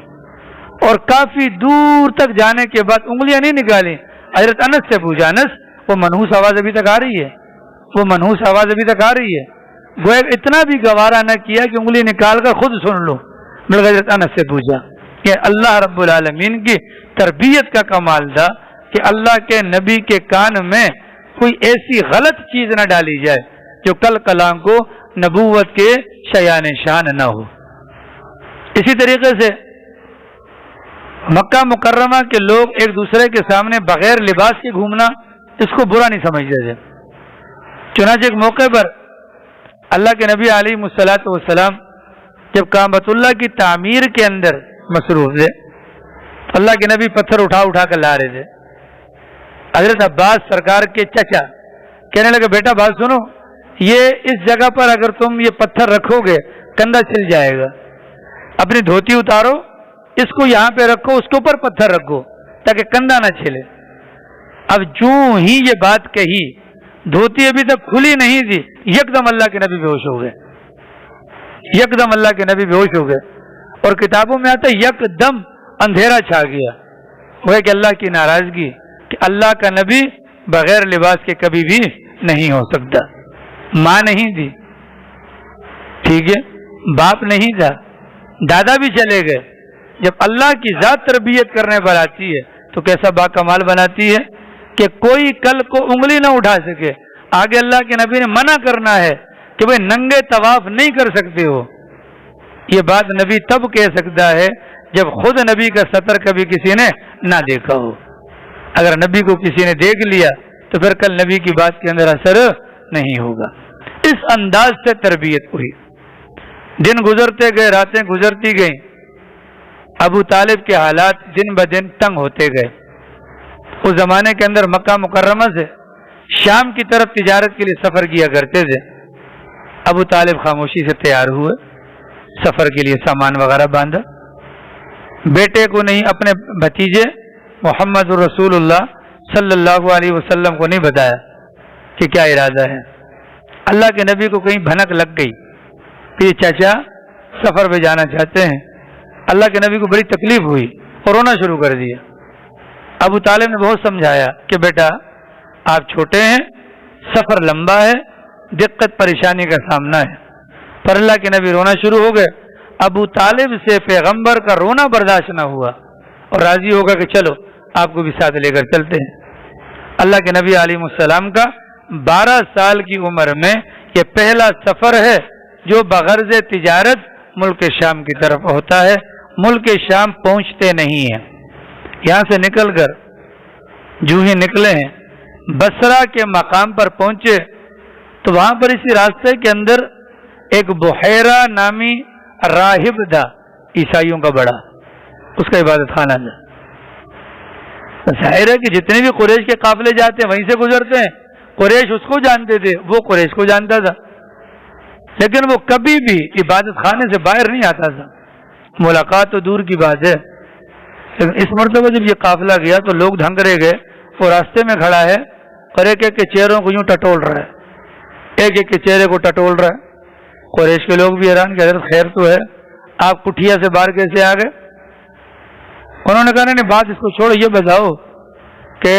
اور کافی دور تک جانے کے بعد انگلیاں نہیں نکالی۔ حضرت انس سے پوچھا، انس وہ منحوس آواز ابھی تک آ رہی ہے؟ وہ منحوس آواز ابھی تک آ رہی ہے؟ گویا اتنا بھی گوارا نہ کیا کہ انگلی نکال کر خود سن لو، بلکہ حضرت انس سے پوچھا کہ اللہ رب العالمین کی تربیت کا کمال تھا کہ اللہ کے نبی کے کان میں کوئی ایسی غلط چیز نہ ڈالی جائے جو کل کلام کو نبوت کے شیان شان نہ ہو۔ اسی طریقے سے مکہ مکرمہ کے لوگ ایک دوسرے کے سامنے بغیر لباس کے گھومنا اس کو برا نہیں سمجھتے تھے۔ چنانچہ ایک موقع پر اللہ کے نبی علیہ الصلوۃ والسلام جب کعبۃ اللہ کی تعمیر کے اندر مصروف تھے، اللہ کے نبی پتھر اٹھا اٹھا کر لا رہے تھے۔ حضرت عباس سرکار کے چچا کہنے لگے بیٹا بات سنو، یہ اس جگہ پر اگر تم یہ پتھر رکھو گے کندھا چھل جائے گا، اپنی دھوتی اتارو، اس کو یہاں پہ رکھو، اس کے اوپر پتھر رکھو تاکہ کندھا نہ چھلے۔ اب جو ہی یہ بات کہی، دھوتی ابھی تک کھلی نہیں تھی، یکدم اللہ کے نبی بے ہوش ہو گئے، یکدم اللہ کے نبی بے ہوش ہو گئے۔ اور کتابوں میں آتا ہے یکدم اندھیرا چھا گیا۔ وہ ہے کہ اللہ کی ناراضگی کہ اللہ کا نبی بغیر لباس کے کبھی بھی نہیں ہو سکتا۔ ماں نہیں تھی، ٹھیک ہے، باپ نہیں تھا، دادا بھی چلے گئے۔ جب اللہ کی ذات تربیت کرنے پر آتی ہے تو کیسا با کمال بناتی ہے کہ کوئی کل کو انگلی نہ اٹھا سکے۔ آگے اللہ کے نبی نے منع کرنا ہے کہ بھئی ننگے طواف نہیں کر سکتے ہو۔ یہ بات نبی تب کہہ سکتا ہے جب خود نبی کا سطر کبھی کسی نے نہ دیکھا ہو۔ اگر نبی کو کسی نے دیکھ لیا تو پھر کل نبی کی بات کے اندر اثر نہیں ہوگا۔ اس انداز سے تربیت ہوئی۔ دن گزرتے گئے، راتیں گزرتی گئیں، ابو طالب کے حالات دن بدن تنگ ہوتے گئے۔ اس زمانے کے اندر مکہ مکرمہ سے شام کی طرف تجارت کے لیے سفر کیا کرتے تھے۔ ابو طالب خاموشی سے تیار ہوئے، سفر کے لیے سامان وغیرہ باندھا، بیٹے کو نہیں، اپنے بھتیجے محمد رسول اللہ صلی اللہ علیہ وسلم کو نہیں بتایا کہ کیا ارادہ ہے۔ اللہ کے نبی کو کہیں بھنک لگ گئی کہ یہ چچا سفر پہ جانا چاہتے ہیں۔ اللہ کے نبی کو بڑی تکلیف ہوئی اور رونا شروع کر دیا۔ ابو طالب نے بہت سمجھایا کہ بیٹا آپ چھوٹے ہیں، سفر لمبا ہے، دقت پریشانی کا سامنا ہے، پر اللہ کے نبی رونا شروع ہو گئے۔ ابو طالب سے پیغمبر کا رونا برداشت نہ ہوا اور راضی ہوگا کہ چلو آپ کو بھی ساتھ لے کر چلتے ہیں۔ اللہ کے نبی علیہ السلام کا 12 سال کی عمر میں یہ پہلا سفر ہے جو بغرض تجارت ملک شام کی طرف ہوتا ہے۔ ملک شام پہنچتے نہیں ہیں، یہاں سے نکل کر جو ہی نکلے ہیں بصرہ کے مقام پر پہنچے تو وہاں پر اسی راستے کے اندر ایک بحیرہ نامی راہب تھا، عیسائیوں کا بڑا، اس کا عبادت خانہ تھا۔ ظاہر ہے کہ جتنے بھی قریش کے قافلے جاتے ہیں وہیں سے گزرتے ہیں۔ قریش اس کو جانتے تھے، وہ قریش کو جانتا تھا، لیکن وہ کبھی بھی عبادت خانے سے باہر نہیں آتا تھا۔ ملاقات تو دور کی بات ہے، لیکن اس مرتبہ جب یہ قافلہ گیا تو لوگ دھنگرے گئے، وہ راستے میں کھڑا ہے اور ایک ایک کے چہروں کو یوں ٹٹول رہا ہے، ایک ایک کے چہرے کو ٹٹول رہا ہے۔ قریش کے لوگ بھی حیران کہ حضرت خیر تو ہے، آپ کٹھیا سے باہر کیسے آ گئے؟ انہوں نے کہا نہیں بات اس کو چھوڑو، یہ بتاؤ کہ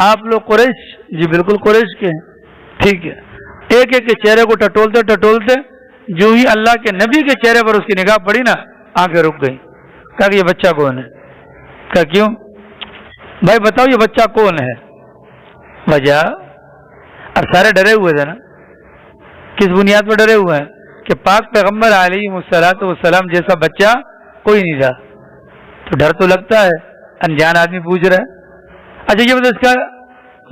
آپ لوگ قریش؟ جی بالکل قریش کے ہیں۔ ٹھیک ہے، ایک ایک کے چہرے کو ٹٹولتے ٹٹولتے جو ہی اللہ کے نبی کے چہرے پر اس کی نگاہ پڑی نا، آنکھیں رک گئی۔ کہا کہ یہ بچہ کون ہے؟ کہا کیوں بھائی بتاؤ یہ بچہ کون ہے؟ وجہ؟ اب سارے ڈرے ہوئے تھے نا، کس بنیاد پر ڈرے ہوئے ہیں کہ پاک پیغمبر علیہ السلام جیسا بچہ کوئی نہیں تھا، تو ڈر تو لگتا ہے، انجان آدمی پوچھ رہا ہے۔ اچھا یہ بتا اس کا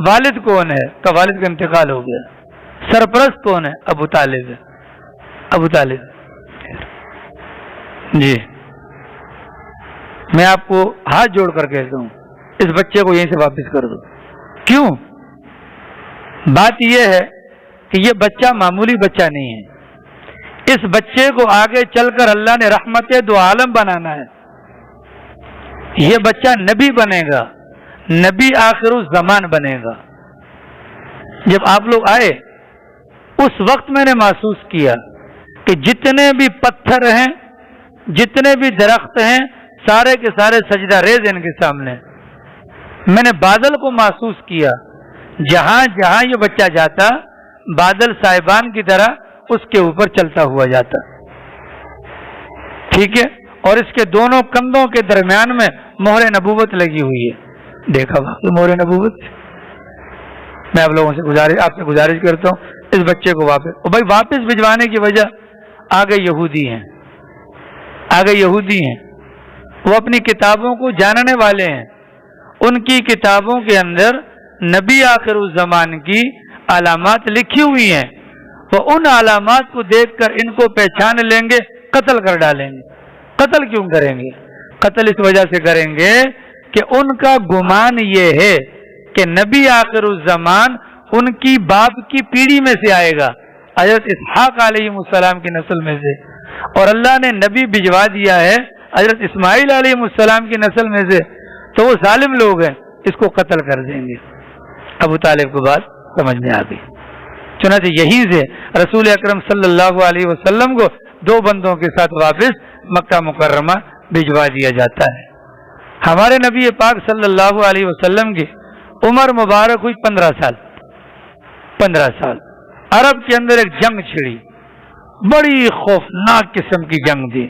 والد کون ہے؟ کا والد کا انتقال ہو گیا۔ سرپرست کون ہے؟ ابو طالب ہے۔ ابو طالب جی میں آپ کو ہاتھ جوڑ کر کہتا ہوں اس بچے کو یہیں سے واپس کر دو۔ کیوں؟ بات یہ ہے کہ یہ بچہ معمولی بچہ نہیں ہے، اس بچے کو آگے چل کر اللہ نے رحمت دو عالم بنانا ہے۔ یہ بچہ نبی بنے گا، نبی آخر الزمان بنے گا۔ جب آپ لوگ آئے اس وقت میں نے محسوس کیا کہ جتنے بھی پتھر ہیں، جتنے بھی درخت ہیں، سارے کے سارے سجدہ ریز ان کے سامنے۔ میں نے بادل کو محسوس کیا، جہاں جہاں یہ بچہ جاتا بادل صاحبان کی طرح اس کے اوپر چلتا ہوا جاتا، ٹھیک ہے، اور اس کے دونوں کندھوں کے درمیان میں مہر نبوت لگی ہوئی ہے۔ دیکھا واقعی مہر نبوت؟ میں آپ لوگوں سے آپ سے گزارش کرتا ہوں اس بچے کو واپس بھجوانے کی وجہ آگے یہودی ہیں، آگے یہودی ہیں، وہ اپنی کتابوں کو جاننے والے ہیں، ان کی کتابوں کے اندر نبی آخر الزمان کی علامات لکھی ہوئی ہیں، وہ ان علامات کو دیکھ کر ان کو پہچان لیں گے، قتل کر ڈالیں گے۔ قتل کیوں کریں گے؟ قتل اس وجہ سے کریں گے کہ ان کا گمان یہ ہے کہ نبی آخر الزمان ان کی باپ کی پیڑھی میں سے آئے گا، حضرت اسحاق علیہ السلام کی نسل میں سے، اور اللہ نے نبی بھجوا دیا ہے حضرت اسماعیل علیہ السلام کی نسل میں سے، تو وہ ظالم لوگ ہیں، اس کو قتل کر دیں گے۔ ابو طالب کو بات سمجھ میں آ گئی۔ چنانچہ یہی سے رسول اکرم صلی اللہ علیہ وسلم کو 2 بندوں کے ساتھ واپس مکہ مکرمہ بھجوا دیا جاتا ہے۔ ہمارے نبی پاک صلی اللہ علیہ وسلم کی عمر مبارک ہوئی 15 سال۔ 15 سال عرب کے اندر ایک جنگ چھڑی، بڑی خوفناک قسم کی جنگ تھی،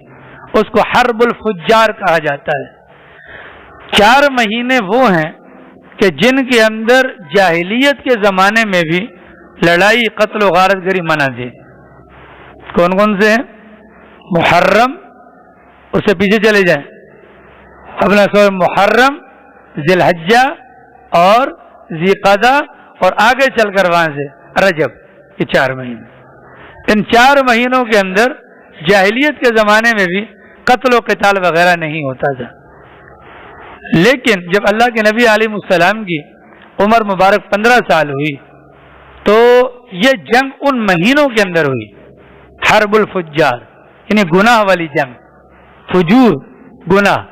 اس کو حرب الفجار کہا جاتا ہے۔ 4 مہینے وہ ہیں کہ جن کے اندر جاہلیت کے زمانے میں بھی لڑائی، قتل و غارت گری منع تھی۔ کون کون سے ہیں؟ محرم، اس سے پیچھے چلے جائیں، اپنا سو محرم، ذی الحجہ اور ذی قعدہ، اور آگے چل کر وہاں سے رجب، یہ 4 مہینے۔ ان 4 مہینوں کے اندر جاہلیت کے زمانے میں بھی قتل و قتال وغیرہ نہیں ہوتا تھا، لیکن جب اللہ کے نبی علیہ السلام کی عمر مبارک 15 سال ہوئی تو یہ جنگ ان مہینوں کے اندر ہوئی، حرب الفجار، یعنی گناہ والی جنگ، فجور گناہ۔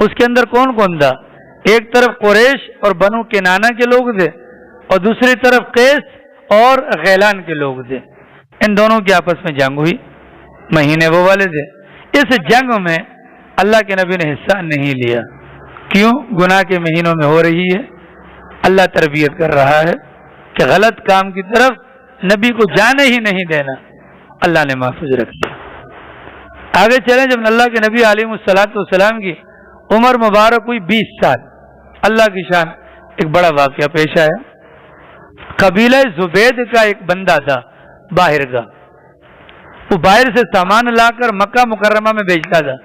اس کے اندر کون کون تھا؟ ایک طرف قریش اور بنو کنانہ کے لوگ تھے، اور دوسری طرف قیس اور غیلان کے لوگ تھے۔ ان دونوں کی آپس میں جنگ ہوئی، مہینے وہ والے تھے۔ اس جنگ میں اللہ کے نبی نے حصہ نہیں لیا۔ کیوں؟ گناہ کے مہینوں میں ہو رہی ہے، اللہ تربیت کر رہا ہے کہ غلط کام کی طرف نبی کو جانے ہی نہیں دینا، اللہ نے محفوظ رکھ دیا۔ آگے چلیں، جب اللہ کے نبی علیہ السلام کی عمر مبارک ہوئی 20 سال، اللہ کی شان ایک بڑا واقعہ پیش آیا۔ قبیلہ زبید کا ایک بندہ تھا باہر کا، وہ باہر سے سامان لا کر مکہ مکرمہ میں بیچتا تھا،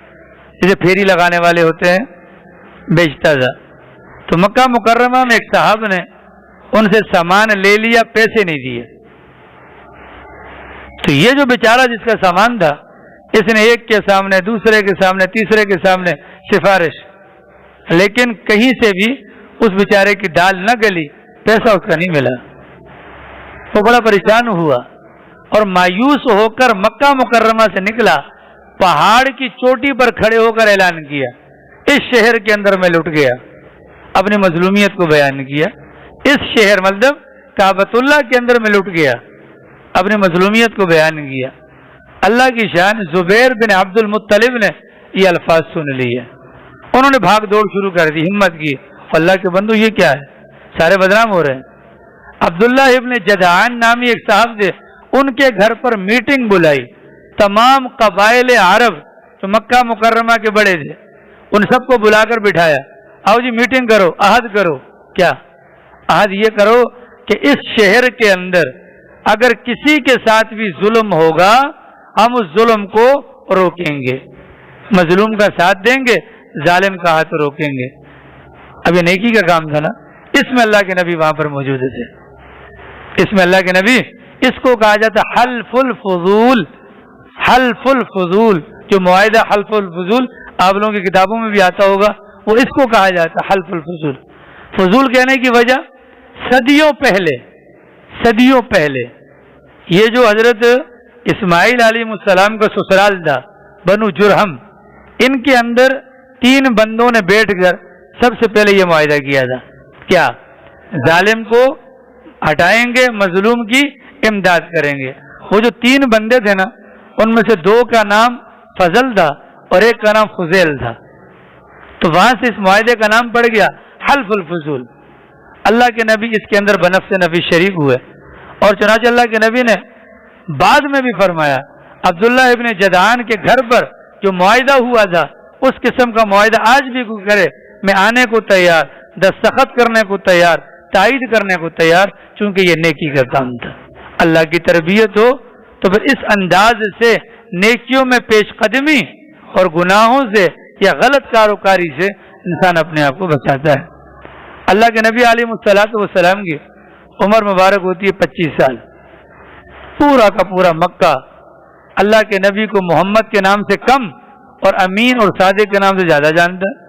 جیسے پھیری لگانے والے ہوتے ہیں، بیچتا تھا۔ تو مکہ مکرمہ میں ایک صاحب نے ان سے سامان لے لیا، پیسے نہیں دیے۔ تو یہ جو بیچارہ جس کا سامان تھا، اس نے ایک کے سامنے، دوسرے کے سامنے، تیسرے کے سامنے سفارش، لیکن کہیں سے بھی اس بیچارے کی ڈال نہ گلی، پیسہ اس کا نہیں ملا۔ وہ بڑا پریشان ہوا اور مایوس ہو کر مکہ مکرمہ سے نکلا، پہاڑ کی چوٹی پر کھڑے ہو کر اعلان کیا، اس شہر کے اندر میں لٹ گیا، اپنی مظلومیت کو بیان کیا۔ اس شہر مطلب کعبۃ اللہ کے اندر میں لٹ گیا، اپنی مظلومیت کو بیان کیا۔ اللہ کی شان، زبیر بن عبد المطلب نے یہ الفاظ سن لیے، انہوں نے بھاگ دوڑ شروع کر دی، ہمت کی، اللہ کے بندو یہ کیا ہے، سارے بدنام ہو رہے ہیں۔ عبداللہ ابن جدعان نامی ایک صاحب تھے، ان کے گھر پر میٹنگ بلائی، تمام قبائل عرب جو مکہ مکرمہ کے بڑے تھے ان سب کو بلا کر بٹھایا، آؤ جی میٹنگ کرو، عہد کرو۔ کیا عہد؟ یہ کرو کہ اس شہر کے اندر اگر کسی کے ساتھ بھی ظلم ہوگا ہم اس ظلم کو روکیں گے، مظلوم کا ساتھ دیں گے، ظالم کا ہاتھ روکیں گے۔ اب یہ نیکی کا کام تھا نا، اس میں اللہ کے نبی وہاں پر موجود تھے، اس میں اللہ کے نبی، اس کو کہا جاتا حلف الفضول۔ حلف الفضول، جو معاہدہ حلف الفضول آپ لوگوں کی کتابوں میں بھی آتا ہوگا، وہ اس کو کہا جاتا حلف الفضول۔ فضول کہنے کی وجہ، صدیوں پہلے یہ جو حضرت اسماعیل علیہ السلام کا سسرال تھا بنو جرہم، ان کے اندر 3 بندوں نے بیٹھ کر سب سے پہلے یہ معاہدہ کیا تھا، کیا؟ ظالم کو ہٹائیں گے، مظلوم کی امداد کریں گے۔ وہ جو 3 بندے تھے نا، ان میں سے 2 کا نام فضل تھا اور ایک کا نام فضیل تھا، تو وہاں سے اس معاہدے کا نام پڑ گیا حلف الفضول۔ اللہ کے نبی اس کے اندر بنفس نبی شریک ہوئے، اور چنانچہ اللہ کے نبی نے بعد میں بھی فرمایا، عبداللہ ابن جدعان کے گھر پر جو معاہدہ ہوا تھا، اس قسم کا معاہدہ آج بھی کوئی کرے، میں آنے کو تیار، دستخط کرنے کو تیار، تائید کرنے کو تیار، چونکہ یہ نیکی کا کام تھا۔ اللہ کی تربیت ہو تو پھر اس انداز سے نیکیوں میں پیش قدمی اور گناہوں سے یا غلط کاروکاری سے انسان اپنے آپ کو بچاتا ہے۔ اللہ کے نبی علیہ السلام کی عمر مبارک ہوتی ہے 25 سال۔ پورا کا پورا مکہ اللہ کے نبی کو محمد کے نام سے کم اور امین اور صادق کے نام سے زیادہ جانتا ہے۔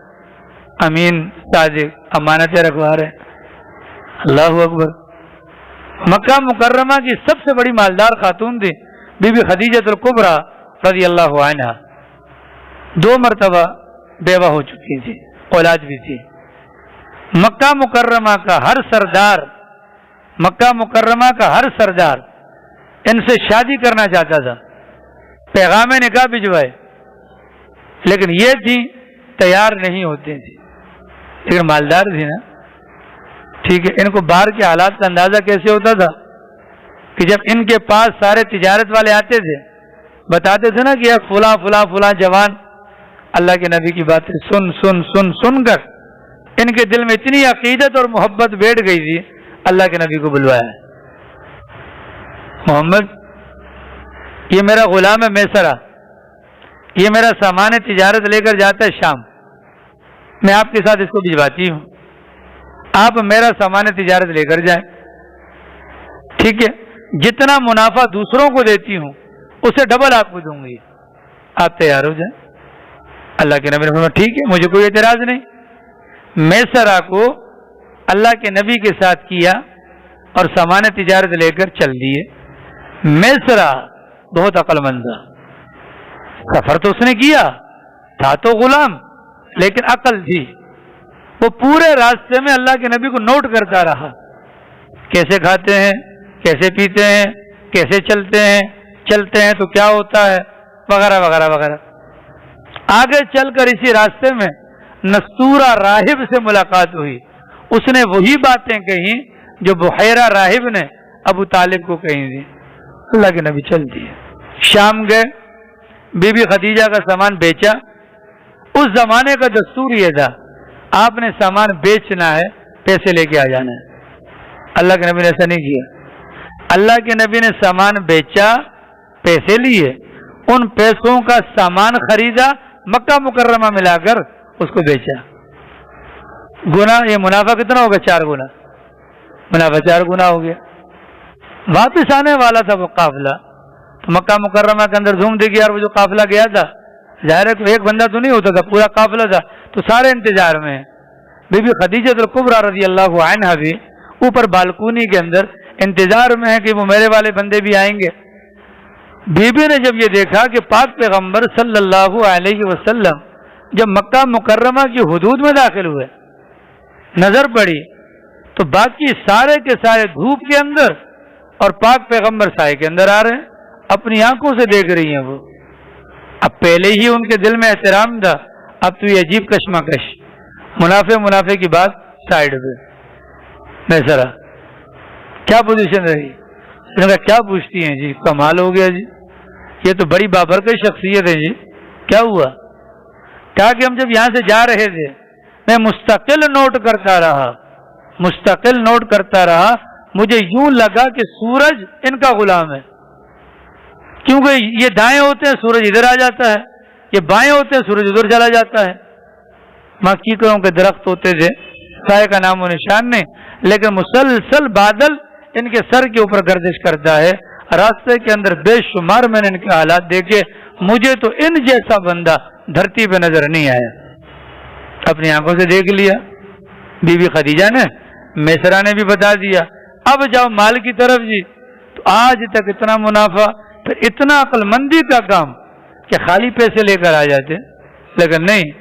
امین، صادق، امانتیں رکھوا رہے ہیں۔ اللہ اکبر۔ مکہ مکرمہ کی سب سے بڑی مالدار خاتون تھی بی بی خدیجہ الکبریٰ رضی اللہ عنہ 2 مرتبہ بیوہ ہو چکی تھی، اولاد بھی تھی۔ مکہ مکرمہ کا ہر سردار، مکہ مکرمہ کا ہر سردار ان سے شادی کرنا چاہتا تھا، پیغام نکاح بھجوائے، لیکن یہ تھی تیار نہیں ہوتے تھے، لیکن مالدار تھی نا، ٹھیک ہے۔ ان کو باہر کے حالات کا اندازہ کیسے ہوتا تھا کہ جب ان کے پاس سارے تجارت والے آتے تھے، بتاتے تھے نا کہ یہ فلاں فلاں فلاں جوان اللہ کے نبی کی باتیں سن سن سن سن کر ان کے دل میں اتنی عقیدت اور محبت بیٹھ گئی تھی، اللہ کے نبی کو بلوایا، محمد یہ میرا غلام ہے میسرہ، یہ میرا سامان تجارت لے کر جاتا ہے شام، میں آپ کے ساتھ اس کو بھجواتی ہوں، آپ میرا سامان تجارت لے کر جائیں، ٹھیک ہے، جتنا منافع دوسروں کو دیتی ہوں اسے ڈبل آپ کو دوں گی، آپ تیار ہو جائیں۔ اللہ کے نبی نے فرمایا ٹھیک ہے، مجھے کوئی اعتراض نہیں۔ میسرہ کو اللہ کے نبی کے ساتھ کیا اور سامان تجارت لے کر چل دیے۔ میسرہ بہت عقل مند تھا، سفر تو اس نے کیا تھا تو غلام، لیکن عقل تھی، وہ پورے راستے میں اللہ کے نبی کو نوٹ کرتا رہا، کیسے کھاتے ہیں، کیسے پیتے ہیں، کیسے چلتے ہیں تو کیا ہوتا ہے، وغیرہ وغیرہ وغیرہ۔ آگے چل کر اسی راستے میں نستورہ راہب سے ملاقات ہوئی، اس نے وہی باتیں کہیں جو بحیرہ راہب نے ابو طالب کو کہی تھی۔ اللہ کے نبی چل دیے، شام گئے، بی بی خدیجہ کا سامان بیچا۔ اس زمانے کا دستور یہ تھا، آپ نے سامان بیچنا ہے پیسے لے کے آ جانا ہے۔ اللہ کے نبی نے ایسا نہیں کیا، اللہ کے نبی نے سامان بیچا، پیسے لیے، ان پیسوں کا سامان خریدا، مکہ مکرمہ ملا کر اس کو بیچا۔ گنا یہ منافع کتنا ہوگا؟ 4 گنا منافع، 4 گنا ہو گیا۔ واپس آنے والا تھا وہ قافلہ، تو مکہ مکرمہ کے اندر دھوم دے گی، اور وہ جو قافلہ گیا تھا ظاہر ہے کہ ایک بندہ تو نہیں ہوتا تھا، پورا قافلہ تھا، تو سارے انتظار میں ہیں۔ بی بی خدیجہ الکبریٰ رضی اللہ عنہا بھی اوپر بالکونی کے اندر انتظار میں ہے کہ وہ میرے والے بندے بھی آئیں گے۔ بی بی نے جب یہ دیکھا کہ پاک پیغمبر صلی اللہ علیہ وسلم جب مکہ مکرمہ کی حدود میں داخل ہوئے، نظر پڑی تو باقی سارے کے سارے دھوپ کے اندر اور پاک پیغمبر سائے کے اندر آ رہے ہیں، اپنی آنکھوں سے دیکھ رہی ہیں وہ۔ اب پہلے ہی ان کے دل میں احترام تھا، اب تو یہ عجیب کشمکش، منافع کی بات سائڈ پہ۔ میسرہ کیا پوزیشن رہی؟ انہوں نے کہا کیا پوچھتی ہیں جی، کمال ہو گیا جی، یہ تو بڑی بابرکت شخصیت ہے جی، کیا ہوا؟ کہا کہ ہم جب یہاں سے جا رہے تھے میں مستقل نوٹ کرتا رہا، مجھے یوں لگا کہ سورج ان کا غلام ہے، کیونکہ یہ دائیں ہوتے ہیں سورج ادھر آ جاتا ہے، یہ بائیں ہوتے ہیں سورج ادھر چلا جاتا ہے۔ مکیکروں کے درخت ہوتے تھے، سائے کا نام و نشان نہیں، لیکن مسلسل بادل ان کے سر کے اوپر گردش کرتا ہے۔ راستے کے اندر بے شمار میں نے ان کے حالات دیکھے، مجھے تو ان جیسا بندہ دھرتی پہ نظر نہیں آیا۔ اپنی آنکھوں سے دیکھ لیا بی بی خدیجہ نے، میسرہ نے بھی بتا دیا۔ اب جاؤ مال کی طرف جی، تو آج تک اتنا منافع، پھر اتنا عقل مندی کا کام کہ خالی پیسے لے کر آ جاتے، لیکن نہیں،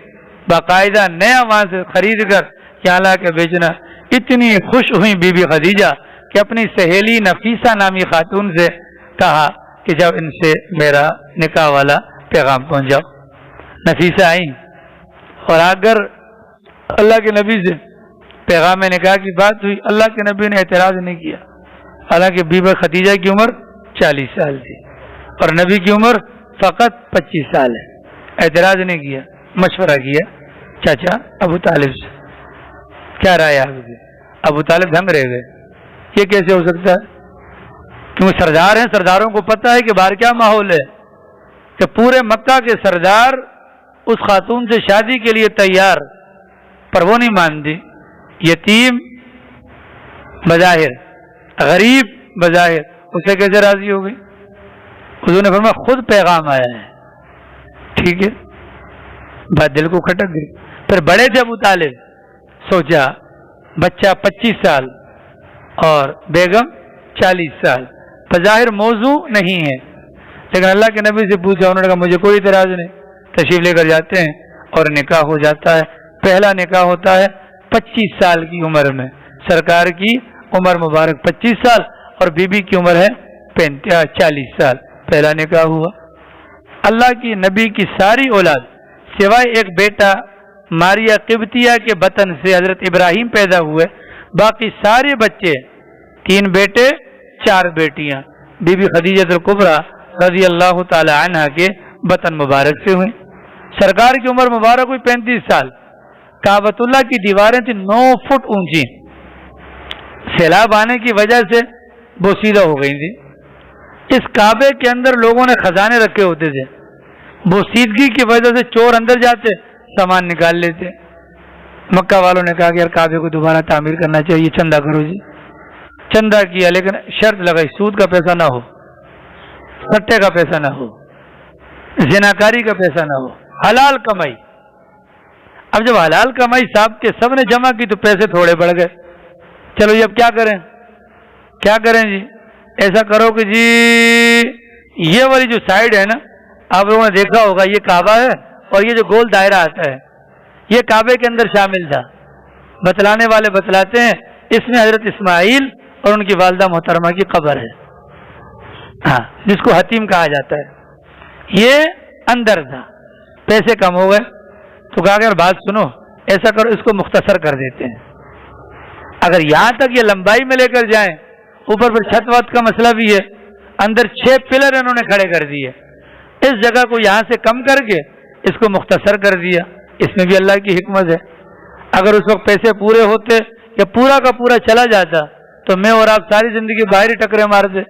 باقاعدہ نیا وہاں سے خرید کر کیا لا کے بیچنا۔ اتنی خوش ہوئی بی بی خدیجہ کہ اپنی سہیلی نفیسہ نامی خاتون سے کہا کہ جب ان سے میرا نکاح والا پیغام پہنچاؤ۔ نفیسہ آئی اور اگر اللہ کے نبی سے پیغام نکاح کی بات ہوئی، اللہ کے نبی نے اعتراض نہیں کیا، حالانکہ بی بی خدیجہ کی عمر 40 سال تھی اور نبی کی عمر فقط 25 سال ہے۔ اعتراض نہیں کیا، مشورہ کیا چاچا ابو طالب سے، کیا رائے آپ کی؟ ابو طالب دھنگ رہ گئے، یہ کیسے ہو سکتا ہے؟ کیونکہ سردار ہیں، سرداروں کو پتہ ہے کہ باہر کیا ماحول ہے، کہ پورے مکہ کے سردار اس خاتون سے شادی کے لیے تیار، پر وہ نہیں مانتی، یتیم بظاہر، غریب بظاہر، اسے کیسے راضی ہو گئی؟ حضور نے فرمایا خود پیغام آیا ہے، ٹھیک ہے، بات دل کو کھٹک گئی۔ پھر بڑے تھے ابو طالب، سوچا بچہ 25 سال اور بیگم 40 سال، بظاہر موضوع نہیں ہے، لیکن اللہ کے نبی سے پوچھا، انہوں نے کہا مجھے کوئی اعتراض نہیں، تشریف لے کر جاتے ہیں اور نکاح ہو جاتا ہے۔ پہلا نکاح ہوتا ہے 25 سال کی عمر میں، سرکار کی عمر مبارک 25 سال اور بی بی کی عمر ہے 40 سال، پہلا نکاح ہوا۔ اللہ کی نبی کی ساری اولاد سوائے ایک بیٹا ماریا قبطیہ کے بطن سے حضرت ابراہیم پیدا ہوئے، باقی سارے بچے 3 بیٹے 4 بیٹیاں بی بی خدیجہ الکبریٰ رضی اللہ تعالی عنہ کے بطن مبارک سے ہوئے۔ سرکار کی عمر مبارک ہوئی 35 سال۔ کعبۃ اللہ کی دیواریں تھیں 9 فٹ اونچی، سیلاب آنے کی وجہ سے بوسیدہ ہو گئی تھی۔ اس کعبے کے اندر لوگوں نے خزانے رکھے ہوتے تھے، بوسیدگی کی وجہ سے چور اندر جاتے سامان نکال لیتے۔ مکہ والوں نے کہا کہ یار کعبے کو دوبارہ تعمیر کرنا چاہیے، چندہ کرو جی۔ چندہ کیا، لیکن شرط لگائی سود کا پیسہ نہ ہو، سٹے کا پیسہ نہ ہو، زناکاری کا پیسہ نہ ہو، حلال کمائی۔ اب جب حلال کمائی صاحب کے سب نے جمع کی تو پیسے تھوڑے بڑھ گئے۔ چلو جی اب کیا کریں جی؟ ایسا کرو کہ جی یہ والی جو سائڈ ہے نا، آپ لوگوں نے دیکھا ہوگا یہ کعبہ ہے اور یہ جو گول دائرہ آتا ہے یہ کعبے کے اندر شامل تھا۔ بتلانے والے بتلاتے ہیں اس میں حضرت اسماعیل اور ان کی والدہ محترمہ کی قبر ہے، ہاں، جس کو حتیم کہا جاتا ہے۔ یہ اندر تھا، پیسے کم ہو گئے تو کہا کہ بات سنو، ایسا کرو اس کو مختصر کر دیتے ہیں۔ اگر یہاں تک یہ لمبائی میں لے کر جائیں، اوپر پر چھت وت کا مسئلہ بھی ہے، اندر 6 پلر انہوں نے کھڑے کر دیے، اس جگہ کو یہاں سے کم کر کے اس کو مختصر کر دیا۔ اس میں بھی اللہ کی حکمت ہے۔ اگر اس وقت پیسے پورے ہوتے یا پورا کا پورا چلا جاتا تو میں اور آپ ساری زندگی باہر ہی ٹکرے مارتے۔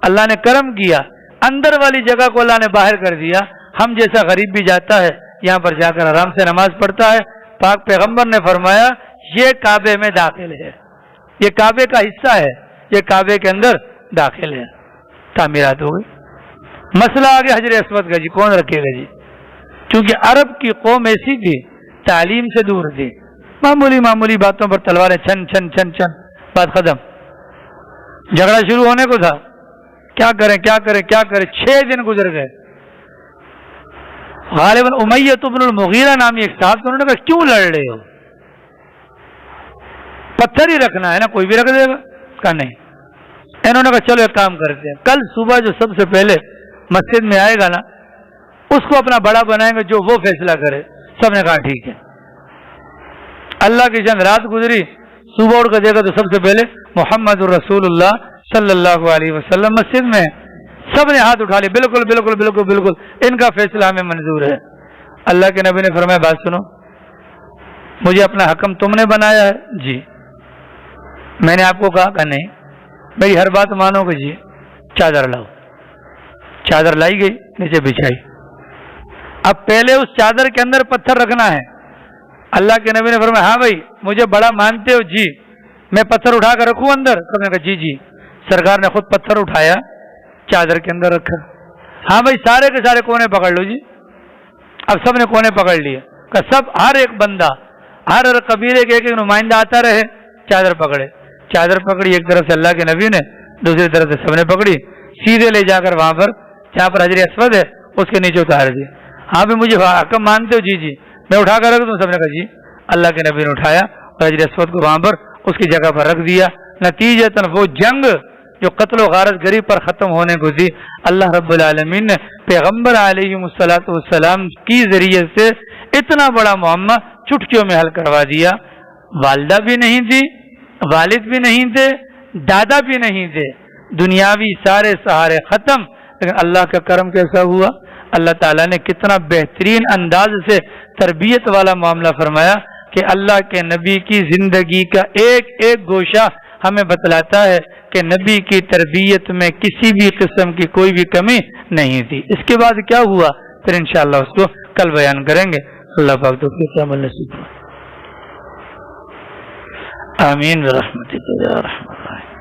اللہ نے کرم کیا، اندر والی جگہ کو اللہ نے باہر کر دیا۔ ہم جیسا غریب بھی جاتا ہے یہاں پر جا کر آرام سے نماز پڑھتا ہے۔ پاک پیغمبر نے فرمایا یہ کعبے میں داخل ہے، یہ کعبے کا حصہ ہے، یہ کعبے کے اندر داخل ہے۔ تعمیرات ہو گئی۔ مسئلہ آگے حجر اسود کا جی کون رکھے گا جی؟ چونکہ عرب کی قوم ایسی تھی، تعلیم سے دور تھی، معمولی باتوں پر تلواریں چھن چھن چھن چھن، بات ختم۔ جھگڑا شروع ہونے کو تھا، کیا کریں 6 دن گزر گئے۔ غالباً امیہ بن المغیرہ نامی ایک صاحب سے انہوں نے کہا کیوں لڑ رہے ہو؟ پتھر ہی رکھنا ہے نا، کوئی بھی رکھ دے گا؟ کہا نہیں۔ انہوں نے کہا چلو ایک کام کرتے ہیں، کل صبح جو سب سے پہلے مسجد میں آئے گا نا اس کو اپنا بڑا بنائیں گے، جو وہ فیصلہ کرے۔ سب نے کہا ٹھیک ہے۔ اللہ کی چند رات گزری، صبح اٹھ کر دیکھا تو سب سے پہلے محمد رسول اللہ صلی اللہ علیہ وسلم مسجد میں، سب نے ہاتھ اٹھا لیا، بالکل بالکل بالکل بالکل ان کا فیصلہ ہمیں منظور ہے۔ اللہ کے نبی نے فرمایا بات سنو، مجھے اپنا حکم تم نے بنایا ہے؟ جی۔ میں نے آپ کو کہا کہ نہیں، میری ہر بات مانو گے؟ جی۔ چادر لاؤ۔ چادر لائی گئی، نیچے بچھائی۔ اب پہلے اس چادر کے اندر پتھر رکھنا ہے۔ اللہ کے نبی نے فرمایا ہاں بھائی مجھے بڑا مانتے ہو؟ جی۔ میں پتھر اٹھا کر رکھوں اندر؟ سب نے کہا جی جی۔ سرکار نے خود پتھر اٹھایا، چادر کے اندر رکھا۔ ہاں بھائی سارے کے سارے کونے پکڑ لو جی۔ اب سب نے کونے پکڑ لیے، کہ سب ہر ایک بندہ، ہر قبیلے کے ایک نمائندہ آتا رہے، چادر پکڑے۔ چادر پکڑی ایک طرف سے اللہ کے نبی نے، دوسری طرف سے سب نے پکڑی، سیدھے لے جا کر وہاں پر جہاں پر حجر اسود ہے اس کے نیچے اتار دی۔ ہاں بھی مجھے حکم مانتے ہو؟ جی جی۔ میں اٹھا کر رکھ دوں؟ سب نے کہا جی۔ اللہ کے نبی نے اٹھایا اور حجر اسود کو وہاں پر اس کی جگہ پر رکھ دیا۔ نتیجتاً وہ جنگ جو قتل و غارت گری پر ختم ہونے کو تھی، اللہ رب العالمین نے پیغمبر علیہ الصلوۃ والسلام کی ذریعے سے اتنا بڑا معاملہ چٹکیوں میں حل کروا دیا۔ والدہ بھی نہیں تھی، والد بھی نہیں تھے، دادا بھی نہیں تھے، دنیاوی سارے سہارے ختم۔ لیکن اللہ کا کرم کیسا ہوا، اللہ تعالیٰ نے کتنا بہترین انداز سے تربیت والا معاملہ فرمایا کہ اللہ کے نبی کی زندگی کا ایک ایک گوشہ ہمیں بتلاتا ہے کہ نبی کی تربیت میں کسی بھی قسم کی کوئی بھی کمی نہیں تھی۔ اس کے بعد کیا ہوا پھر انشاءاللہ اس کو کل بیان کریں گے۔ اللہ پاک توفیق عمل نصیب فرمائے۔ آمین برحمتک یا ارحم الراحمین۔